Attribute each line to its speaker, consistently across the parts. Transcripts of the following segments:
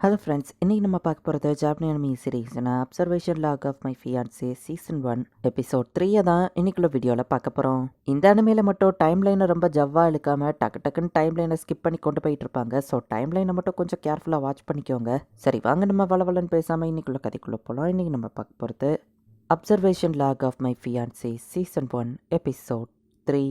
Speaker 1: Hello friends, இன்னைக்கு நம்ம பார்க்க போகிறது Japanese anime series observation log of my fiancee season 1 episode 3 தான் இன்னைக்குள்ள வீடியோவில் பார்க்க போகிறோம். இந்த அனிமையில் மட்டும் டைம் லைனை ரொம்ப ஜவ்வா இழுக்காமல் டக்குன்னு டைம் லைனை ஸ்கிப் பண்ணி கொண்டு போயிட்டு இருப்பாங்க. ஸோ டைம் லைனை மட்டும் கொஞ்சம் கேர்ஃபுல்லாக வாட்ச் பண்ணிக்கோங்க. சரி வாங்க நம்ம வளவலன்னு பேசாமல் இன்னைக்குள்ள கதைக்குள்ளே போகலாம். இன்னைக்கு நம்ம பார்க்க போகிறது observation log of my fiancee season 1 episode 3.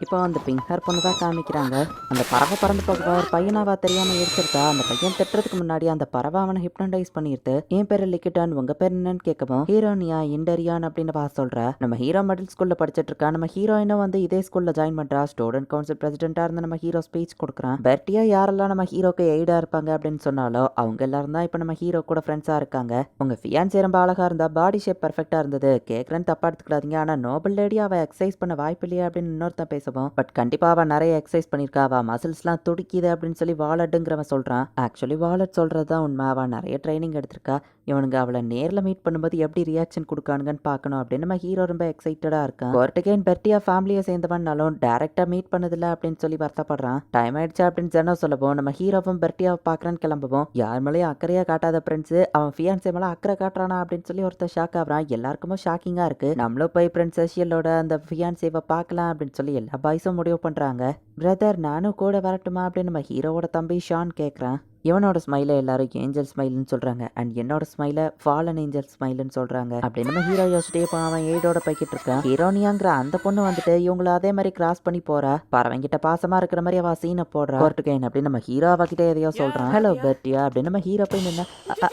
Speaker 1: இப்போ அந்த பிங்க் ஹேர் பொண்ணு தான் காமிக்கிறாங்க. அந்த பறவை பறந்து போக ஒரு பையனாவா தெரியாம எடுத்துருத்தா. அந்த பையன் திட்டுறதுக்கு முன்னாடி அந்த பறவை அவனை ஹிப்னடைஸ் பண்ணிடுது. என் பேரு லிக்கிட்டான், உங்க பேர் என்னன்னு கேட்கவும் ஹீரோனியா இண்டரியான் அப்படின்னு வா சொல்ற. நம்ம ஹீரோ மிடில் ஸ்கூல்ல படிச்சிட்டு இருக்கா. நம்ம ஹீரோயினும் வந்து இதே ஸ்கூல்ல ஜாயின் பண்றா. ஸ்டூடெண்ட் கவுன்சில் பிரசிடென்டா இருந்து நம்ம ஹீரோ ஸ்பீச் கொடுக்குறான். பெர்டியா யாரெல்லாம் நம்ம ஹீரோக்கு எய்டா இருப்பாங்க அப்படின்னு சொன்னாலோ அவங்க எல்லாரும் தான் இப்ப நம்ம ஹீரோ கூட ஃப்ரெண்ட்ஸா இருக்காங்க. உங்க ஃபியான்சே ரொம்ப அழகா இருந்தா, பாடி ஷேப் பர்ஃபெக்டா இருந்தது. கேட்கறேன்னு தப்பா எடுத்துக்கிடாதீங்க, ஆனா நோபல் லேடி அவ எக்ஸசைஸ் பண்ண வாய்ப்பு இல்லையா அப்படின்னு இன்னொருத்தன் பேசுவோம். பட் கண்டிப்பா அவ நிறைய எக்ஸசைஸ் பண்ணிருக்கா. அவ மசில்ஸ்லாம் துடிக்குது அப்படின்னு சொல்லி வாலட்டுங்கிறவன் சொல்றான். ஆக்சுவலி வாலட் சொல்றதுதான் உண்மை. அவ நிறைய ட்ரைனிங் எடுத்திருக்கா. இவனுங்க அவளை நேர்ல மீட் பண்ணும்போது எப்படி ரியாக்ஷன் கொடுக்கானுங்கன்னு பார்க்கணும் அப்படின்னு நம்ம ஹீரோ ரொம்ப எக்ஸைட்டடா இருக்கான். கோர்ட்டுகேன் பெர்டியா ஃபேமிலியை சேர்ந்தவன்னாலும் டைரக்டா மீட் பண்ணதில்ல அப்படின்னு சொல்லி வருத்தப்படுறான். டைம் ஆயிடுச்சு அப்படின்னு ஜெனோ சொல்லவும் நம்ம ஹீரோவும் பெர்டியாவை பார்க்கறேன்னு கிளம்புவோம். யார் மேலேயும் அக்கறையா காட்டாத பிரின்ஸ் அவன் ஃபியான்சே மேல அக்கறை காட்டுறானா அப்படின்னு சொல்லி ஒருத்தர் ஷாக் ஆகுறான். எல்லாருக்குமே ஷாக்கிங்கா இருக்கு. நம்மளும் போய் பிரின்ஸ் சசியலோட அந்த ஃபியான்சேவை பார்க்கலாம் அப்படின்னு சொல்லி எல்லா பாய்ஸும் முடிவு பண்றாங்க. பிரதர் நானும் கூட வரட்டுமா அப்படின்னு நம்ம ஹீரோவோட தம்பி ஷான் கேட்குறான். இவனோட ஸ்மைலை எல்லாரும் ஏஞ்சல் ஸ்மைல்னு சொல்றாங்க. அண்ட் என்னோட ஸ்மைலை ஃபாலன் ஏஞ்சல் ஸ்மைல்னு சொல்றாங்க அப்படின்னு நம்ம ஹீரோ யோசிச்சிட்டே அவன் எய்டோட போய்கிட்டு இருக்கான். ஹீரோனியாங்கிற அந்த பொண்ணு வந்துட்டு இவங்கள அதே மாதிரி கிராஸ் பண்ணி போறா. பறவைங்கிட்ட பாசமா இருக்கிற மாதிரி அவ சீனை போடுறா. கோர்ட்டுகேன் அப்படின்னு நம்ம ஹீரோ அவகிட்ட எதையோ சொல்றான். ஹலோ பெர்டியா அப்படின்னு நம்ம ஹீரோ போய் நின்ன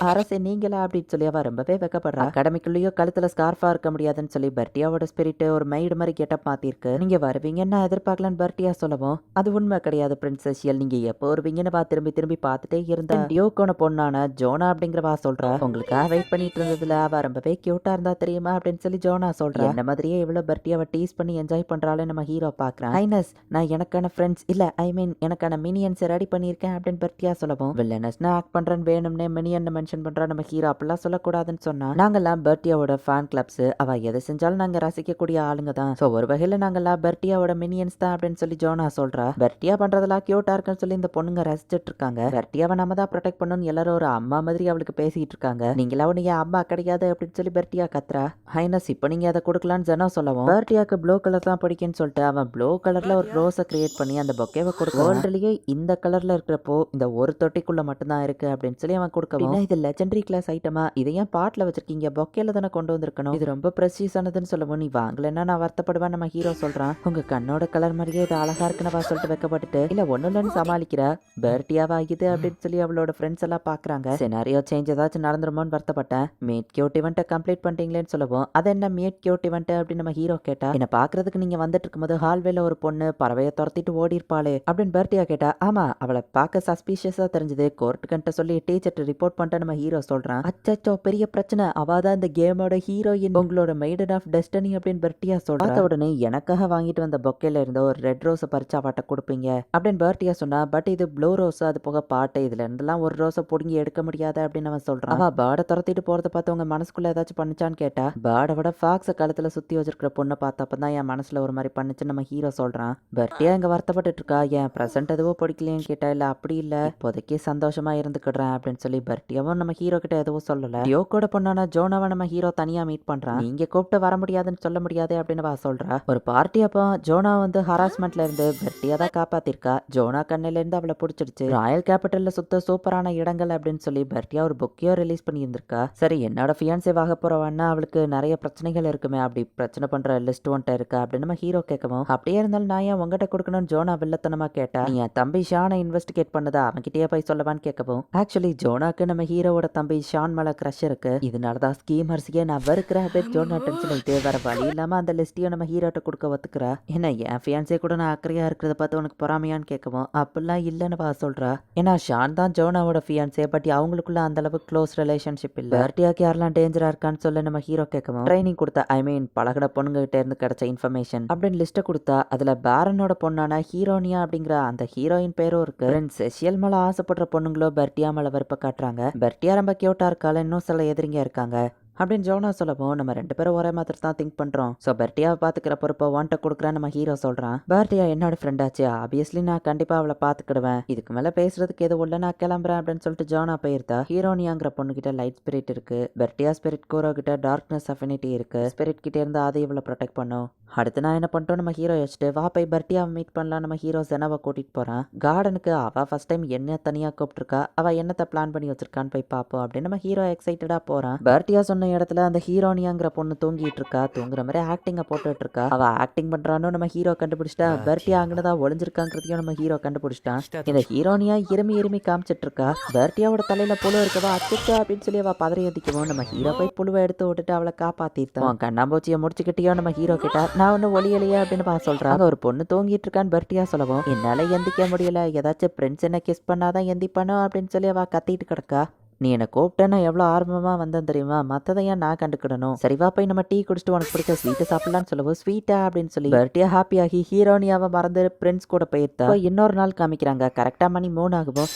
Speaker 1: அரசே நீங்களா அப்படின்னு சொல்லி அவ ரொம்பவே வெக்கப்படுறா. அகாடமிக்குள்ளேயோ கழுத்துல ஸ்கார்ஃபா இருக்க முடியாதுன்னு சொல்லி பெர்டியாவோட ஸ்பிரிட் ஒரு மைடு மாதிரி கெட்டப் மாத்திருக்கு. நீங்க வருவீங்கன்னு எதிர்பார்க்கலன்னு பெர்டியா சொல்லவும் அது உண்மை கிடையாது பிரின்சஸியல், நீங்க எப்போ வருவீங்கன்னு திரும்பி திரும்பி பார்த்துட்டே இருந்தா. டியோக்கோன பொண்ணான ஜோனா அப்படிங்கிறவா சொல்றா. உங்களுக்காக வெயிட் பண்ணிட்டு இருந்ததுல அவ ரொம்பவே கியூட்டா இருந்தா தெரியுமா அப்படின்னு சொல்லி ஜோனா சொல்றா. என்ன மாதிரியே இவ்வளவு பெர்டியாவை டீஸ் பண்ணி என்ஜாய் பண்றாளே நம்ம ஹீரோ பாக்குறான். ஹைனஸ் நான் எனக்கான ஃப்ரெண்ட்ஸ் இல்ல ஐ மீன் எனக்கான மினியன்ஸ் ரெடி பண்ணியிருக்கேன் அப்படின்னு பெர்டியா சொல்லவும் வில்லனஸ்னா ஆக்ட் பண்றேன்னு வேணும்னே மினியன் மென்ஷன் பண்றா. நம்ம ஹீரோ அப்படிலாம் சொல்லக்கூடாதுன்னு சொன்னா. நாங்கெல்லாம் பெர்டியாவோட ஃபேன் கிளப்ஸ், அவ எதை செஞ்சாலும் நாங்க ரசிக்கக்கூடிய ஆளுங்க தான். சோ ஒரு வகையில நாங்கெல்லாம் பெர்டியாவோட மினியன்ஸ் தான் அப்படின்னு சொல்லி ஜோனா சொல்றா. பெர்டியா பண்றதெல்லாம் கியூட்டா இருக்குன்னு சொல்லி இந்த பொண்ணுங்க ரசிச்சிட்டு இருக்காங்க. பெர்டியாவை நம்ம தான் ப்ரொடெக்ட் பண்ணணும் எல்லாரும் ஒரு அம்மா மாதிரி அவளுக்கு பேசிட்டு இருக்காங்க. நீங்களா உனக்கு அம்மா கிடைக்காது அப்படின்னு சொல்லி பெர்டியா கத்துறா. ஹைனஸ் இப்போ நீங்க அதை கொடுக்கலான்னு ஜெனோ சொல்லவும் பெர்டியாக்கு ப்ளூ கலர் தான் பிடிக்குன்னு சொல்லிட்டு அவன் ப்ளூ கலர்ல ஒரு ரோஸை கிரியேட் பண்ணி அந்த பொக்கேவை கொடுக்க. வேர்ல்ட்லயே இந்த கலர்ல இருக்கிறப்போ இந்த ஒரு தொட்டிக்குள்ள மட்டும்தான் இருக்கு அப்படின்னு சொல்லி அவன் கொடுக்கவும் இது லெஜெண்டரி கிளாஸ் ஐட்டமா, இதை ஏன் பாட்டில் வச்சிருக்கீங்க, பொக்கேல தானே கொண்டு வந்திருக்கணும், இது ரொம்ப ப்ரெசியஸ் ஆனதுன்னு சொல்லவும் நீ வாங்கலன்னா நான் வருத்தப்படுவேன் நம்ம ஹீரோ சொல்றான். உங்க கண்ணோட கலர் மாதிரியே இது அழகா இருக்குன்னு சொல்லிட்டு வைக்கப்பட்டுட்டு இல்ல ஒண்ணு இல்லைன்னு சமாளிக்கிற பெர்டியாவா இது அப்படின்னு சொல்லி அவளோட ஃப்ரெண்ட்ஸ் எல்லாம் பாக்குறாங்க. சினாரியோ சேஞ்ச் ஏதாச்சும் நடந்துருமோன்னு வருத்தப்பட்டேன். மீட் கியூட் இவெண்ட்டை கம்ப்ளீட் பண்ணிட்டீங்களேன்னு சொல்லவும் அது என்ன மீட் கியூட் இவெண்ட் அப்படின்னு நம்ம ஹீரோ கேட்டா. என்ன பாக்குறதுக்கு நீங்க வந்துட்டு இருக்கும்போது ஹால்வேல ஒரு பொண்ணு பறவையை துரத்திட்டு ஓடி இருப்பாளே அப்படின்னு பெர்டியா கேட்டா. ஆமா அவளை பார்க்க சஸ்பீஷியஸா தெரிஞ்சது. கோர்ட்டுக்கிட்ட சொல்லி டீச்சர்ட்ட ரிப்போர்ட் பண்ணிட்டு நம்ம ஹீரோ சொல்றான். அச்சோ பெரிய பிரச்சனை, அவாதான் இந்த கேமோட ஹீரோயின், உங்களோட மெய்டன் ஆஃப் டெஸ்டினி அப்படின்னு பெர்டியா சொல்றா. உடனே எனக்காக வாங்கிட்டு வந்த பொக்கேல இருந்த ஒரு ரெட் ரோஸை பறிச்சு அவட்ட கொடுப்பீங்க அப்படின்னு பெர்டியா சொன்னா. பட் இது ப்ளூ ரோஸ், அது போக பாட்டு, இதுல இருந்தெல்லாம் ஒரு ரோஸை பிடுங்கி எடுக்க முடியாது அப்படின்னு அவன் சொல்றான். அவ பேர்டை துரத்திட்டு போறத பார்த்து உங்க மனசுக்குள்ள ஏதாச்சும் பண்ணுச்சான்னு கேட்டா. பேர்டை விட ஃபாக்ஸ கழுத்துல சுத்தி வச்சிருக்கிற பொண்ணை பார்த்தப்பதான் என் மனசுல ஒரு மாதிரி பண்ணுச்சுன்னு நம்ம ஹீரோ சொல்றான். பெர்டியா இங்க வருத்தப்பட்டு இருக்கா. என் பிரசன்ட் எதுவும் பிடிக்கலையேன்னு கேட்டா. இல்ல அப்படி இல்ல, இப்போதைக்கு சந்தோஷமா இருந்துக்கிடுறேன் அப்படின்னு சொல்லி பெர்டியாவும் நம்ம ஹீரோ கிட்ட எதுவும் சொல்லல. டியோக்கோட பொண்ணான ஜோனாவை நம்ம ஹீரோ தனியா மீட் பண்றான். நீங்க கூப்பிட்டு வர முடியாதுன்னு சொல்ல முடியாது அப்படின்னு வா சொல்றா. ஒரு பார்ட்டி அப்போ ஜோனா வந்து ஹராஸ்மெண்ட்ல இருந்து பெர்டியா தான் காப்பாத்திருக்கா. ஜோனா கண்ணில இருந்து அவளை பிடிச்சிடுச்சு. ராயல் கேபிட்டல்ல சுத்த சூப்பரான இடங்கள் அப்படின்னு சொல்லி பெர்டியா ஒரு புக்கையோ ரிலீஸ் பண்ணியிருந்திருக்கா. சரி என்னோட ஃபியான்சே வாக போறவன்னா அவளுக்கு நிறைய பிரச்சனைகள் இருக்குமே, அப்படி பிரச்சனை பண்ற லிஸ்ட் ஒன்ட்ட இருக்கா அப்படின்னு நம்ம ஹீரோ கேட்கவும் அப்படியே இருந்தாலும் நான் ஏன் உங்ககிட்ட கொடுக்கணும்னு ஜோனா வில்லத்தனமா கேட்டா. நீ என் தம்பி ஷானை இன்வெஸ்டிகேட் பண்ணதா அவன்கிட்டயே போய் சொல்லவான்னு கேட்கவும் ஆக்சுவலி ஜோனாக்கு நம்ம ஹீரோவோட தம்பி ஷான் மேல கிரஷ் இருக்கு. இதனாலதான் ஸ்கீமர்ஸையே நான் வெறுக்கிறேன் அப்படின்னு ஜோனா டென்ஷன் ஆயிட்டு வேற வழி இல்லாம அந்த லிஸ்டையும் நம்ம ஹீரோட்ட கொடுக்க ஒத்துக்கிறா. என்ன என் ஃபியான்சே கூட நான் அக்கறையா இருக்கிறத பார்த்து உனக்கு பொறாமையான்னு கேட்கவும் அப்படிலாம் இல்லைன்னு வா சொல்றா. ஏன்னா ஷான் தான் ஜோனாவோட ஃபியான்சே, பட் அவங்களுக்குள்ள அந்த அளவுக்கு க்ளோஸ் ரிலேஷன்ஷிப் இல்ல. பெர்டியாக்கு யாரெல்லாம் டேஞ்சரா இருக்கான்னு சொல்ல நம்ம ஹீரோ கேட்கவும் ட்ரைனிங் கொடுத்தா ஐ மீன் பழகின பொண்ணுங்க கிட்ட இருந்து கிடைச்ச இன்ஃபர்மேஷன் அப்படின்னு லிஸ்ட்டை கொடுத்தா. அதுல பேரனோட பொண்ணான ஹீரோனியா அப்படிங்கிற அந்த ஹீரோயின் பேரும் இருக்கு. செஷியல் மேல ஆசைப்படுற பொண்ணுங்களோ பெர்டியா மேல வெறுப்ப காட்டுறாங்க. பெர்டியா ரொம்ப கியூட்டா இருக்கால, இன்னும் சில எதிரிங்க இருக்காங்க. அப்படின்னு ஜோனா சொல்லவும் நம்ம 2 பேரும் ஒரே மாதிரி தான் திங்க் பண்றோம். ஸோ பெர்டியாவை பாத்துக்கிற பொறுப்பை வாண்ட கொடுக்குறேன் நம்ம ஹீரோ சொல்றான். பெர்டியா என்னோட ஃப்ரெண்ட் ஆச்சு, ஆப்வியஸ்லி நான் கண்டிப்பா அவளை பாத்துக்கிடுவேன், இதுக்கு மேல பேசுறதுக்கு எதுவும் இல்லை, நான் கிளம்புறேன் அப்படின்னு சொல்லிட்டு ஜோனா போயிருந்தா. ஹீரோனியாங்கிற பொண்ணு கிட்ட லைட் ஸ்பிரிட் இருக்கு, பெர்டியா ஸ்பிரிட் கூரோ கிட்ட டார்க்னஸ் அஃபினிட்டி இருக்கு, ஸ்பிரிட் கிட்ட இருந்து அதை இவளை ப்ரொடெக்ட் பண்ணும். அடுத்து நான் என்ன பண்ணிட்டோம், நம்ம ஹீரோ யோசிச்சுட்டு வா போய் பெர்டியாவை மீட் பண்ணலாம். நம்ம ஹீரோ ஜெனாவை கூட்டிட்டு போறான் கார்டனுக்கு. அவ ஃபர்ஸ்ட் டைம் என்ன தனியா கூப்பிட்டுருக்கா, அவ என்னத்தை பிளான் பண்ணி வச்சிருக்கான்னு போய் பார்ப்போம் அப்படின்னு நம்ம ஹீரோ எக்ஸைட்டடா போறான். பெர்டியா சொன்ன இடத்துல அந்த ஹீரோனியாங்கிற பொண்ணு தூங்கிட்டு இருக்கா, தூங்குற மாதிரி ஆக்டிங்க போட்டுட்டு இருக்கா. அவ ஆக்டிங் பண்றான்னு நம்ம ஹீரோ கண்டுபிடிச்சிட்டா. பெர்டியா அங்கதான் ஒளிஞ்சிருக்காங்கிறதையும் நம்ம ஹீரோ கண்டுபிடிச்சிட்டான். இந்த ஹீரோனியா இருமி காமிச்சிட்டு இருக்கா. பெர்டியாவோட தலையில புழு இருக்கவா, அச்சுச்சா அப்படின்னு சொல்லி அவ பதறி எதிக்கவும் நம்ம ஹீரோ போய் புழுவை எடுத்து விட்டுட்டு அவளை காப்பாத்திட்டான். கண்ணாம்பூச்சியை முடிச்சுக்கிட்டியோ நம்ம ஹீரோ கிட்ட நான் ஒன்னும் ஒளியலையா அப்படின்னு சொல்றாங்க. ஒரு பொண்ணு தூங்கிட்டு இருக்கான்னு பெர்டியா சொல்லவும் என்னால எந்திக்க முடியல, ஏதாச்சும் ஃப்ரெண்ட்ஸ் என்ன கிஸ் பண்ணாதான் எந்திப்பானோ அப்படின்னு சொல்லி அவ கத்திட்டு கிடக்கா. நீ என்னை கூப்பிட்டேன்னா எவ்வளோ ஆர்வமாக வந்தேன் தெரியுமா, மற்றதை ஏன் நான் கண்டுக்கிடணும், சரிவா போய் நம்ம டீ குடிச்சிட்டு உனக்கு பிடிச்ச ஸ்வீட்டை சாப்பிடலான்னு சொல்லவும் ஸ்வீட்டா அப்படின்னு சொல்லி பெர்டியா ஹாப்பியாகி ஹீரோனியாவை மறந்து ஃப்ரெண்ட்ஸ் கூட போயிருந்தா. இன்னொரு நாள் காமிக்கிறாங்க, கரெக்டாக மணி 3 ஆகுவோம்.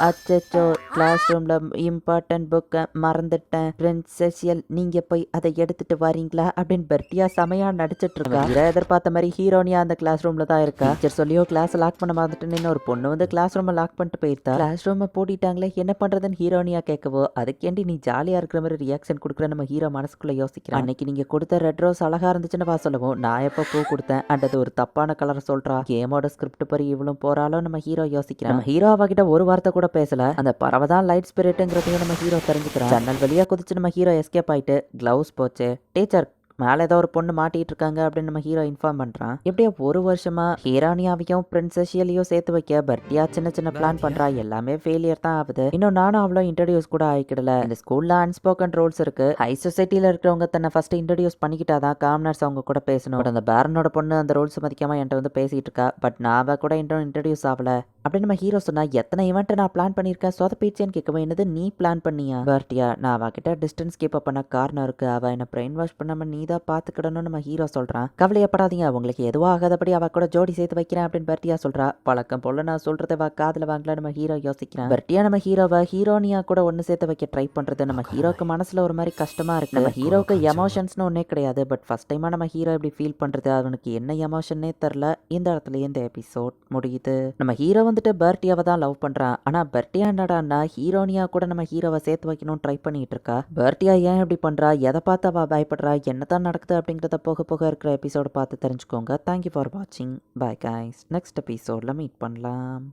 Speaker 1: அச்சோ கிளாஸ் ரூமில் இம்பார்ட்டன்ட் புக்கை மறந்துட்டேன் பிரின்செஷியல், நீங்கள் போய் அதை எடுத்துட்டு வரீங்களா அப்படின்னு பெர்டியா செமையா நடிச்சிட்டு இருக்கா. எதிர்பார்த்த மாதிரி ஹீரோனியா அந்த கிளாஸ் ரூமில் தான் இருக்கா. டீச்சர் சொல்லியோ கிளாஸ் லாக் பண்ண மறந்துட்டுன்னு ஒரு பொண்ணு வந்து கிளாஸ் ரூமை லாக் பண்ணிட்டு போயிருந்தா. கிளாஸ் ரூமை பூட்டிட்டாங்களே, என்ன பண்ணுறதுன்னு ஹீரோனியா கேட்கவோ அதுக்கேண்டி நீ ஜாலியா இருக்கிற மாதிரி ரியாக்ஷன் கொடுக்குற நம்ம ஹீரோ மனசுக்குள்ள யோசிக்கிறான். அன்னைக்கு நீங்க கொடுத்த ரெட் ரோஸ் அழகா இருந்துச்சுன்னு வா சொல்லவும் நான் எப்போ பூ கொடுத்தேன் அண்ட் அது ஒரு தப்பான கலர் சொல்றா. கேமோட ஸ்கிரிப்ட் படி இவளும் போறாலும் நம்ம ஹீரோ யோசிக்கிறான். நம்ம ஹீரோ அவகிட்ட ஒரு வார்த்தை கூட பேசல. அந்த பறவை தான் லைட் ஸ்பிரிட்ங்கிறதையும் நம்ம ஹீரோ தெரிஞ்சுக்கிறான். ஜன்னல் வழியா குதிச்சு நம்ம ஹீரோ எஸ்கேப் ஆயிட்டு கிளவுஸ் போச்சு. டீச்சர் மேலே ஏதோ ஒரு பொண்ணு மாட்டிட்டு இருக்காங்க அப்படின்னு நம்ம ஹீரோ இன்ஃபார்ம் பண்றான். எப்படியோ ஒரு வருஷமா ஹீரோனியாவையும் பிரின்செஷியலையும் சேர்த்து வைக்க பெர்டியா சின்ன பிளான் பண்றா. எல்லாமே ஃபெயிலியர் தான் ஆகுது. இன்னும் நானும் அவ்வளோ இன்ட்ரடியூஸ் கூட ஆயிக்கிடல. இந்த ஸ்கூல்ல அன்ஸ்போக்கன் ரூல்ஸ் இருக்கு. ஹை சொசைட்டில இருக்கிறவங்க தன்னை ஃபர்ஸ்ட் இன்ட்ரடியூஸ் பண்ணிக்கிட்டாதான் காமனர்ஸ் அவங்க கூட பேசணும். அந்த பேரனோட பொண்ணு அந்த ரூல்ஸ் மதிக்காம என்கிட்ட வந்து பேசிட்டு இருக்கா. பட் நான் கூட இன்ட்ரடியூஸ் ஆகல அப்படின்னு நம்ம ஹீரோ சொன்னா. எத்தனை ஈவெண்ட் நான் பிளான் பண்ணியிருக்கேன் சொதப்பிச்சேன்னு கேட்கவும் என்னது நீ பிளான் பண்ணியா பெர்டியா, நான் அவகிட்ட டிஸ்டன்ஸ் கீப் அப் பண்ண காரணம் இருக்கு, அவ என்ன பிரெயின் வாஷ் பண்ணாம நீ தான் பாத்துக்கிடணும்னு நம்ம ஹீரோ சொல்றான். கவலையப்படாதீங்க, உங்களுக்கு எதுவும் ஆகாதபடி அவ கூட ஜோடி சேர்த்து வைக்கிறேன் அப்படின்னு பெர்டியா சொல்றா. பழக்கம் போல நான் சொல்றதை காதுல வாங்கல நம்ம ஹீரோ யோசிக்கிறான். பெர்டியா நம்ம ஹீரோவை ஹீரோனியா கூட ஒன்னு சேர்த்து வைக்க ட்ரை பண்றது நம்ம ஹீரோக்கு மனசுல ஒரு மாதிரி கஷ்டமா இருக்கு. நம்ம ஹீரோக்கு எமோஷன்ஸ்னு ஒன்னே கிடையாது. பட் ஃபர்ஸ்ட் டைமா நம்ம ஹீரோ இப்படி ஃபீல் பண்றது, அவனுக்கு என்ன எமோஷன்னே தெரியல. இந்த இடத்துல இந்த எபிசோட் முடியுது. நம்ம ஹீரோ வந்துட்டு பெர்டியாவை தான் லவ் பண்றான். ஆனா பெர்டியா என்னடான்னா ஹீரோனியா கூட நம்ம ஹீரோவை சேர்த்து வைக்கணும் ட்ரை பண்ணிட்டு இருக்கா. பெர்டியா ஏன் இப்படி பண்றா, எதை பார்த்து அவ பயப்படுறா, என்னதான் நடக்குது அப்படிங்கிறத போக போக இருக்கிற எபிசோட பார்த்து தெரிஞ்சுக்கோங்க. தேங்க்யூ ஃபார் வாட்சிங். பை கைஸ், நெக்ஸ்ட் எபிசோட்ல மீட் பண்ணலாம்.